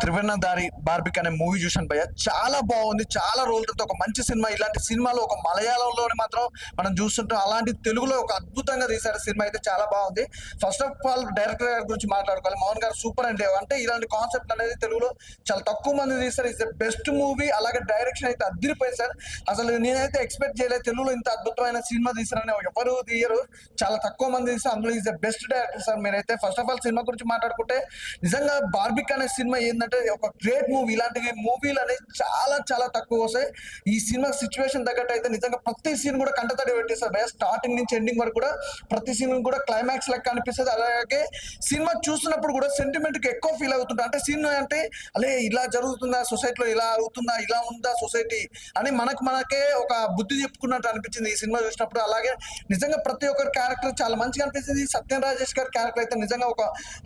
త్రివర్ణధారి బార్బిక్ అనే మూవీ చూశాను భయ్య. చాలా బాగుంది. చాలా రోజుల తర్వాత ఒక మంచి సినిమా. ఇలాంటి సినిమాలు ఒక మలయాళంలోనే మాత్రం మనం చూస్తుంటాం. అలాంటి తెలుగులో ఒక అద్భుతంగా తీశారు సినిమా. అయితే చాలా బాగుంది. ఫస్ట్ ఆఫ్ ఆల్ డైరెక్టర్ గారి గురించి మాట్లాడుకోవాలి. మోహన్ గారు సూపర్ అండి. అంటే ఇలాంటి కాన్సెప్ట్ అనేది తెలుగులో చాలా తక్కువ మంది తీస్తారు. Is the best movie. అలాగే డైరెక్షన్ అయితే అదిరిపోయింది సార్. అసలు నేనైతే ఎక్స్పెక్ట్ చేయలేదు తెలుగులో ఇంత అద్భుతమైన సినిమా తీసారని. ఎవరు తీయరు, చాలా తక్కువ మంది తీస్తారు. అందులో is the best director sir. మీరైతే ఫస్ట్ ఆఫ్ ఆల్ సినిమా గురించి మాట్లాడుకుంటే నిజంగా బార్బిక్ అనే సినిమా ఏంటంటే ఒక గ్రేట్ మూవీ. ఇలాంటి మూవీలు అనేది చాలా చాలా తక్కువ వస్తాయి. ఈ సినిమా సిచ్యువేషన్ తగ్గట్టు అయితే నిజంగా ప్రతి సీన్ కూడా కంటతడి పెట్టేస్తారు భయ. స్టార్టింగ్ నుంచి ఎండింగ్ వరకు కూడా ప్రతి సీన్ కూడా క్లైమాక్స్ లెక్క అనిపిస్తుంది. అలాగే సినిమా చూస్తున్నప్పుడు కూడా సెంటిమెంట్ కి ఎక్కువ ఫీల్ అవుతుంటా. అంటే సీన్ అంటే అలే ఇలా జరుగుతుందా, సొసైటీలో ఇలా అవుతుందా, ఇలా ఉందా సొసైటీ అని మనకే ఒక బుద్ధి చెప్పుకున్నట్టు అనిపించింది ఈ సినిమా చూసినప్పుడు. అలాగే నిజంగా ప్రతి ఒక్కరి క్యారెక్టర్ చాలా మంచిగా అనిపిస్తుంది. సత్యం రాజేష్ గారి క్యారెక్టర్ అయితే నిజంగా ఒక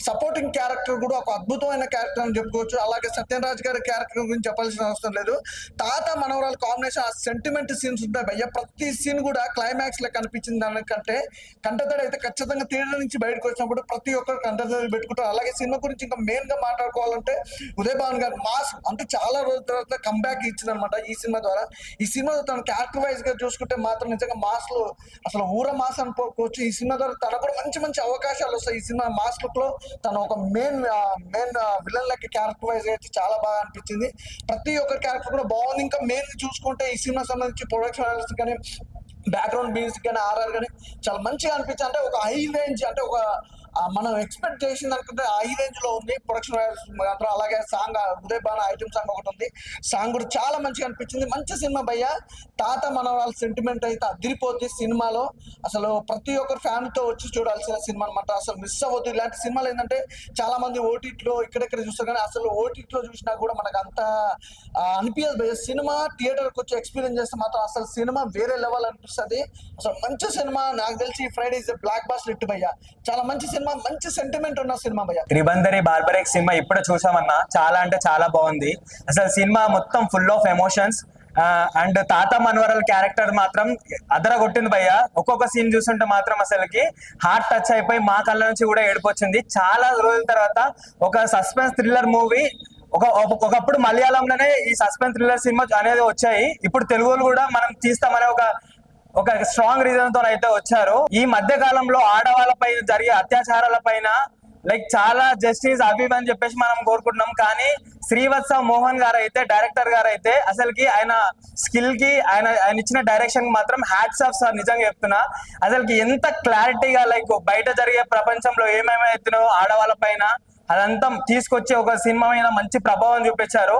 సపోర్టింగ్ క్యారెక్టర్ కూడా ఒక అద్భుతమైన క్యారెక్టర్ అని చెప్పుకోవచ్చు. అలాగే సత్యం రాజ్ గారి క్యారెక్టర్ గురించి చెప్పాల్సిన అవసరం లేదు. తాత మనవరాల కాంబినేషన్, ఆ సెంటిమెంట్ సీన్స్ ఉంటాయి భయ్య. ప్రతి సీన్ కూడా క్లైమాక్స్ లెక్క అనిపించింది. దానికంటే కంటతడి అయితే ఖచ్చితంగా థియేటర్ నుంచి బయటకు వచ్చినప్పుడు ప్రతి ఒక్కరు కంటతడి పెట్టుకుంటారు. అలాగే సినిమా గురించి ఇంకా మెయిన్ గా మాట్లాడుకోవాలంటే ఉదయ్ భాను గారు మాస్ అంటే చాలా రోజుల తర్వాత కంబ్యాక్ ఇచ్చింది అనమాట ఈ సినిమా ద్వారా. ఈ సినిమా తన క్యారెక్టర్ వైజ్ గా చూసుకుంటే మాత్రం నిజంగా మాస్ లో అసలు ఊర మాస్ అనుకోవచ్చు. ఈ సినిమా ద్వారా తనకు కూడా మంచి మంచి అవకాశాలు వస్తాయి. ఈ సినిమా మాస్ లుక్ లో తన ఒక మెయిన్ విలన్ లెక్క క్యారెక్టర్ వైజ్ అయితే చాలా బాగా అనిపించింది. ప్రతి ఒక్క క్యారెక్టర్ కూడా బాగుంది. ఇంకా మెయిన్ చూసుకుంటే ఈ సినిమా సంబంధించి ప్రొడక్షన్ కానీ బ్యాక్గ్రౌండ్ మ్యూజిక్ కానీ ఆర్ఆర్ కానీ చాలా మంచిగా అనిపించింది. అంటే ఒక హై రేంజ్, అంటే ఒక మనం ఎక్స్పెక్ట్ చేసిన దానికంటే హై రేంజ్ లో ఉంది ప్రొడక్షన్ మాత్రం. అలాగే song Uday Bhanu item song ఒకటి ఉంది. సాంగ్ కూడా చాలా మంచిగా అనిపించింది. మంచి సినిమా భయ్య. తాత మనవరాల సెంటిమెంట్ అయితే అదిరిపోద్ది సినిమాలో. అసలు ప్రతి ఒక్కరు ఫ్యామిలీతో వచ్చి చూడాల్సిన సినిమా అనమాట. అసలు మిస్ అవ్వద్దు. ఇలాంటి సినిమాలు ఏంటంటే చాలా మంది ఓటీటీలో ఇక్కడెక్కడ చూస్తారు, కానీ అసలు ఓటీటీలో చూసినా కూడా మనకు అంత అనిపించదు భయ్య. సినిమా థియేటర్కి వచ్చి ఎక్స్పీరియన్స్ చేస్తే మాత్రం అసలు సినిమా వేరే లెవెల్ అనిపిస్తుంది. అసలు మంచి సినిమా. నాకు తెలిసి Friday is blockbuster hit భయ్య. చాలా మంచి సినిమా, మంచి సెంటిమెంట్ ఉన్న సినిమా భయ్య. త్రిబంధరి బార్బరిక్ సినిమా ఇప్పుడు చూసామన్నా, చాలా అంటే చాలా బాగుంది. అసలు సినిమా మొత్తం ఫుల్ ఆఫ్ ఎమోషన్స్. అండ్ తాత మనవరాల క్యారెక్టర్ మాత్రం అదరగొట్టింది భయ్య. ఒక్కొక్క సీన్ చూస్తుంటే మాత్రం అసలుకి హార్ట్ టచ్ అయిపోయి మా కళ్ళ నుంచి కూడా ఏడిపోచ్చింది. చాలా రోజుల తర్వాత ఒక సస్పెన్స్ థ్రిల్లర్ మూవీ. ఒకప్పుడు మలయాళంలోనే ఈ సస్పెన్స్ థ్రిల్లర్ సినిమా అనేది వచ్చాయి. ఇప్పుడు తెలుగులో కూడా మనం తీస్తామనే ఒక స్ట్రాంగ్ రీజన్ తో అయితే వచ్చారు. ఈ మధ్య కాలంలో ఆడవాళ్ళ పైన జరిగే అత్యాచారాల పైన లైక్ చాలా జస్టిస్ అవి అని చెప్పేసి మనం కోరుకుంటున్నాం. కానీ శ్రీవత్స మోహన్ గారు అయితే, డైరెక్టర్ గారు అయితే అసలుకి ఆయన స్కిల్ కి ఆయన ఇచ్చిన డైరెక్షన్ కి మాత్రం హ్యాట్స్ ఆఫ్ సార్. నిజంగా చెప్తున్నా, అసలుకి ఎంత క్లారిటీగా లైక్ బయట జరిగే ప్రపంచంలో ఏమేమైతున్నాయో ఆడవాళ్ళ పైన అదంతా తీసుకొచ్చి ఒక సినిమా మీద మంచి ప్రభావం చూపించారు.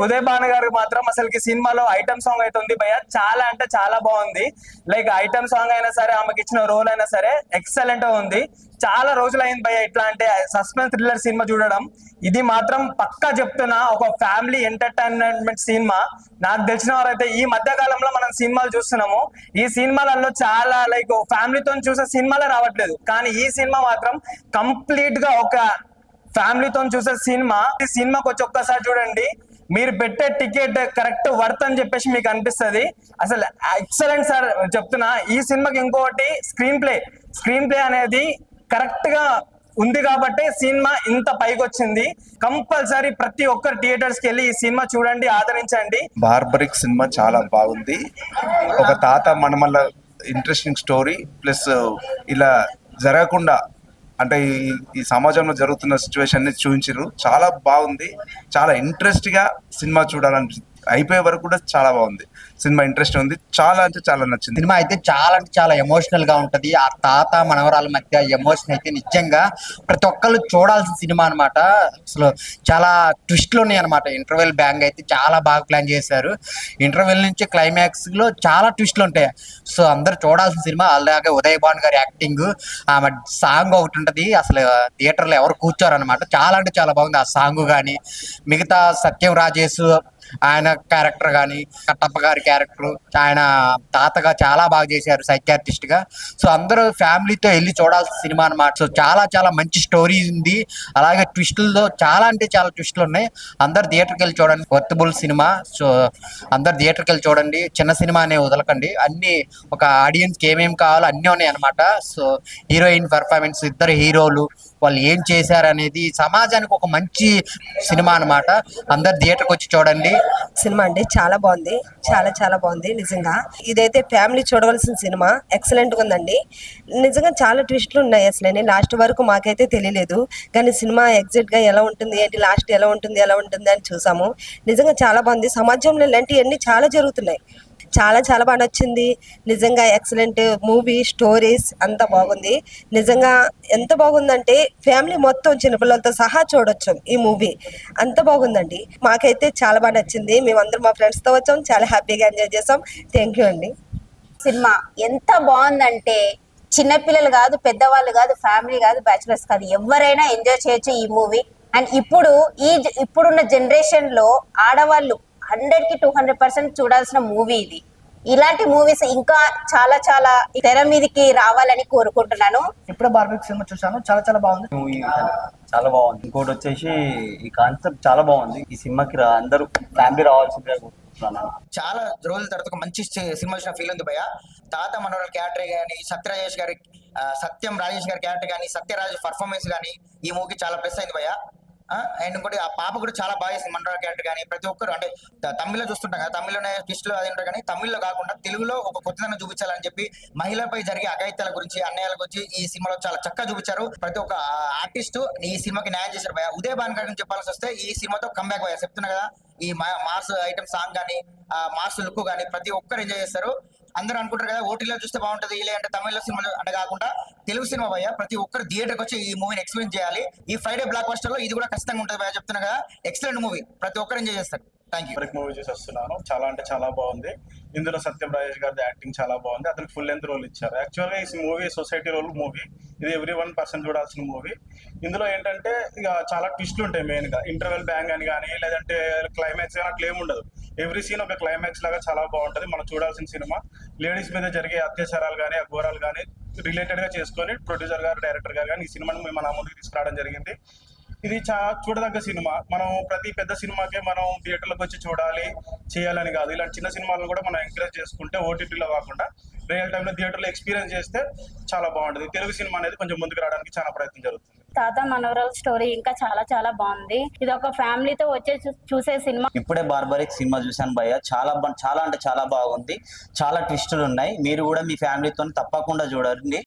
ఉదయ్ భాను గారు మాత్రం అసలుకి సినిమాలో ఐటమ్ సాంగ్ అయితే ఉంది భయ్య, చాలా అంటే చాలా బాగుంది. లైక్ ఐటమ్ సాంగ్ అయినా సరే, ఆమెకి ఇచ్చిన రోల్ అయినా సరే ఎక్సలెంట్ గా ఉంది. చాలా రోజులు అయింది భయ్య ఇట్లా అంటే సస్పెన్స్ థ్రిల్లర్ సినిమా చూడడం. ఇది మాత్రం పక్కా చెప్తున్నా ఒక ఫ్యామిలీ ఎంటర్టైన్మెంట్ సినిమా. నాకు తెలిసిన వారైతే ఈ మధ్య కాలంలో మనం సినిమాలు చూస్తున్నాము, ఈ సినిమాలలో చాలా లైక్ ఫ్యామిలీతో చూసే సినిమాలే రావట్లేదు. కానీ ఈ సినిమా మాత్రం కంప్లీట్ గా ఒక ఫ్యామిలీతో చూసే సినిమా. ఈ సినిమాకి వచ్చి ఒక్కసారి చూడండి, మీరు పెట్టే టికెట్ కరెక్ట్ వర్త్ అని చెప్పేసి మీకు అనిపిస్తుంది. అసలు ఎక్సలెంట్ సార్ చెప్తున్నా. ఈ సినిమాకి ఇంకొకటి స్క్రీన్ ప్లే అనేది కరెక్ట్ గా ఉంది కాబట్టి సినిమా ఇంత పైకి వచ్చింది. కంపల్సరీ ప్రతి ఒక్కరు థియేటర్స్ కి వెళ్ళి ఈ సినిమా చూడండి, ఆదరించండి. బార్బరిక్ సినిమా చాలా బాగుంది. ఒక తాత మనమల్ల ఇంట్రెస్టింగ్ స్టోరీ, ప్లస్ ఇలా జరగకుండా అంటే ఈ సమాజంలో జరుగుతున్న సిచ్యువేషన్ ని చూపించారు. చాలా బాగుంది. చాలా ఇంట్రెస్ట్ గా సినిమా చూడాలని అయిపోయే వరకు కూడా చాలా బాగుంది సినిమా. ఇంట్రెస్ట్ ఉంది. చాలా అంటే చాలా నచ్చింది. సినిమా అయితే చాలా అంటే చాలా ఎమోషనల్ గా ఉంటది. ఆ తాత మనవరాల మధ్య ఎమోషన్ అయితే నిజంగా ప్రతి ఒక్కళ్ళు చూడాల్సిన సినిమా అనమాట. అసలు చాలా ట్విస్ట్లు ఉన్నాయి అనమాట. ఇంటర్వెల్ బ్యాంగ్ అయితే చాలా బాగా ప్లాన్ చేశారు. ఇంటర్వెల్ నుంచి క్లైమాక్స్ లో చాలా ట్విస్ట్లు ఉంటాయి. సో అందరు చూడాల్సిన సినిమా. అలాగే ఉదయ్ భాను గారి యాక్టింగ్, ఆమె సాంగ్ ఒకటి ఉంటది, అసలు థియేటర్ లో ఎవరు కూర్చోరు అనమాట. చాలా అంటే చాలా బాగుంది ఆ సాంగ్. కానీ మిగతా సత్యం రాజేష్ ఆయన క్యారెక్టర్ కానీ, కట్టప్ప గారి క్యారెక్టర్, ఆయన తాతగా చాలా బాగా చేశారు సైకియాట్రిస్ట్ గా. సో అందరూ ఫ్యామిలీతో వెళ్ళి చూడాల్సిన సినిమా అనమాట. సో చాలా చాలా మంచి స్టోరీ ఉంది. అలాగే ట్విస్టులతో చాలా అంటే చాలా ట్విస్టులు ఉన్నాయి. అందరు థియేటర్కి వెళ్ళి చూడండి. Worthable cinema. సో అందరు థియేటర్కి వెళ్ళి చూడండి. చిన్న సినిమా అనే వదలకండి. అన్ని ఒక ఆడియన్స్కి ఏమేమి కావాలో అన్నీ ఉన్నాయి అనమాట. సో హీరోయిన్ పర్ఫార్మెన్స్, ఇద్దరు హీరోలు, వాళ్ళు ఏం చేశారు అనేది సమాజానికి ఒక మంచి సినిమా అన్నమాట. అందరు థియేటర్కి వచ్చి చూడండి. సినిమా అండి చాలా బాగుంది, చాలా చాలా బాగుంది నిజంగా. ఇదైతే ఫ్యామిలీ చూడవలసిన సినిమా, ఎక్సలెంట్ గా ఉందండి. నిజంగా చాలా ట్విస్ట్లు ఉన్నాయి. అసలు లాస్ట్ వరకు మాకైతే తెలియలేదు, కానీ సినిమా ఎగ్జాక్ట్ గా ఎలా ఉంటుంది ఏంటి, లాస్ట్ ఎలా ఉంటుంది అని చూసాము. నిజంగా చాలా బాగుంది. సమాజంలో ఇలాంటివన్నీ చాలా జరుగుతున్నాయి. చాలా చాలా బాగా నచ్చింది నిజంగా. ఎక్సలెంట్ మూవీ, స్టోరీస్ అంతా బాగుంది నిజంగా. ఎంత బాగుందంటే ఫ్యామిలీ మొత్తం చిన్నపిల్లలతో సహా చూడొచ్చు ఈ మూవీ, అంత బాగుందండి. మాకైతే చాలా బాగా నచ్చింది. మేమందరం మా ఫ్రెండ్స్తో వచ్చాం, చాలా హ్యాపీగా ఎంజాయ్ చేసాం. థ్యాంక్ యూ అండి. సినిమా ఎంత బాగుందంటే చిన్నపిల్లలు కాదు, పెద్దవాళ్ళు కాదు, ఫ్యామిలీ కాదు, బ్యాచులర్స్ కాదు, ఎవరైనా ఎంజాయ్ చేయొచ్చు ఈ మూవీ. అండ్ ఇప్పుడున్న జనరేషన్ లో ఆడవాళ్ళు 100కి 200% చూడాల్సిన మూవీ ఇది. ఇలాంటి మూవీస్ ఇంకా చాలా చాలా తెర మీదకి రావాలని కోరుకుంటున్నాను. ఇప్పుడు బార్బీ సినిమా చూసాను, చాలా చాలా బాగుంది. మూవీ చాలా బాగుంది. ఇంకోటి వచ్చేసి ఈ కాన్సెప్ట్ చాలా బాగుంది. ఈ సినిమాకి అందరూ ఫ్యామిలీ రావాల్సిందే కోరుకుంటున్నాను. చాలా రోజుల తర్వాత ఒక మంచి సినిమా వచ్చిన ఫీల్ ఉంది భయ్య. తాత మనోహర్ క్యారెక్టర్ కానీ, సత్యం రాజేష్ గారి క్యారెక్టర్ కానీ, సత్యరాజ్ పర్ఫార్మెన్స్ కానీ ఈ మూవీకి చాలా ప్లస్ అయింది భయ్య. అండ్ ఇంకోటి ఆ పాప కూడా చాలా బాగా చేసింది. మనోహర్ క్యారెక్టర్ కానీ ప్రతి ఒక్కరు అంటే తమిళ్లో చూస్తుంటాం కదా, తమిళ్లోనే ట్విస్టులు అది ఉంటారు, కానీ తమిళ్లో కాకుండా తెలుగులో ఒక కొత్తదనం చూపించాలని చెప్పి మహిళలపై జరిగే అఘాయిత్యాల గురించి, అన్యాయాల గురించి ఈ సినిమాలో చాలా చక్కగా చూపించారు. ప్రతి ఒక్క ఆర్టిస్ట్ ఈ సినిమాకి న్యాయం చేశారు భయ్య. ఉదయ్ భాన్ గారిని చెప్పాల్సి వస్తే ఈ సినిమాతో కంబ్యాక్ భయ్య. చెప్తున్నా కదా, ఈ మాస్ ఐటమ్ సాంగ్ కానీ, మాస్ లుక్ కానీ ప్రతి ఒక్కరు ఎంజాయ్ చేస్తారు. అందరూ అనుకుంటారు కదా ఓటీలో చూస్తే బాగుంటుంది, లేదంటే తమిళ సినిమాలు అంటే కాకుండా తెలుగు సినిమా భయ్య. ప్రతి ఒక్కరు థియేటర్కి వచ్చి ఈ మూవీని ఎక్స్పీరియన్స్ చేయాలి. ఈ ఫ్రైడే బ్లాక్ బస్టర్ లో ఇది కూడా ఖచ్చితంగా ఉంటుంది భయ్య. చెప్తున్నా కదా, ఎక్సలెంట్ మూవీ, ప్రతి ఒక్కరు ఎంజాయ్ చేస్తారు. Thank you. మూవీ చూసి వస్తున్నాను. చాలా అంటే చాలా బాగుంది. ఇందులో సత్యం రాజేష్ గారి యాక్టింగ్ చాలా బాగుంది. అతనికి ఫుల్ లెంత్ రోల్ ఇచ్చారు. యాక్చువల్గా ఈ మూవీ సొసైటీ రోల్ మూవీ. ఇది ఎవ్రీ 1% చూడాల్సిన మూవీ. ఇందులో ఏంటంటే ఇక చాలా ట్విస్ట్లు ఉంటాయి. మెయిన్ గా ఇంటర్వెల్ బ్యాంగ్ అని కానీ, లేదంటే క్లైమాక్స్ కానీ అట్లా ఏమి ఉండదు. ఎవ్రీ సీన్ ఒక క్లైమాక్స్ లాగా చాలా బాగుంటది. మనం చూడాల్సిన సినిమా. లేడీస్ మీద జరిగే అత్యాచారాలు కానీ, అఘోరాలు కానీ రిలేటెడ్ గా చేసుకొని ప్రొడ్యూసర్ గారు, డైరెక్టర్ గారు కానీ ఈ సినిమాని మేము మన ముందుకు తీసుకురావడం జరిగింది. ఇది చూడదగ్గ సినిమా. మనం ప్రతి పెద్ద సినిమాకే మనం థియేటర్లకు వచ్చి చూడాలి చేయాలని కాదు. ఇలాంటి చిన్న సినిమాలను కూడా మనం ఎంకరేజ్ చేసుకుంటే ఓటీటీలో కాకుండా రియల్ టైంలో థియేటర్లో ఎక్స్పీరియన్స్ చేస్తే చాలా బాగుంటుంది. తెలుగు సినిమా అనేది కొంచెం ముందుకు రావడానికి చాలా ప్రయత్నం జరుగుతుంది. తాత మనోహర్ స్టోరీ ఇంకా చాలా చాలా బాగుంది. ఇది ఒక ఫ్యామిలీతో వచ్చే చూసే సినిమా. ఇప్పుడే బార్బరిక్ సినిమా చూశాను భయ్య. చాలా అంటే చాలా బాగుంది. చాలా ట్విస్టులు ఉన్నాయి. మీరు కూడా మీ ఫ్యామిలీతో తప్పకుండా చూడండి.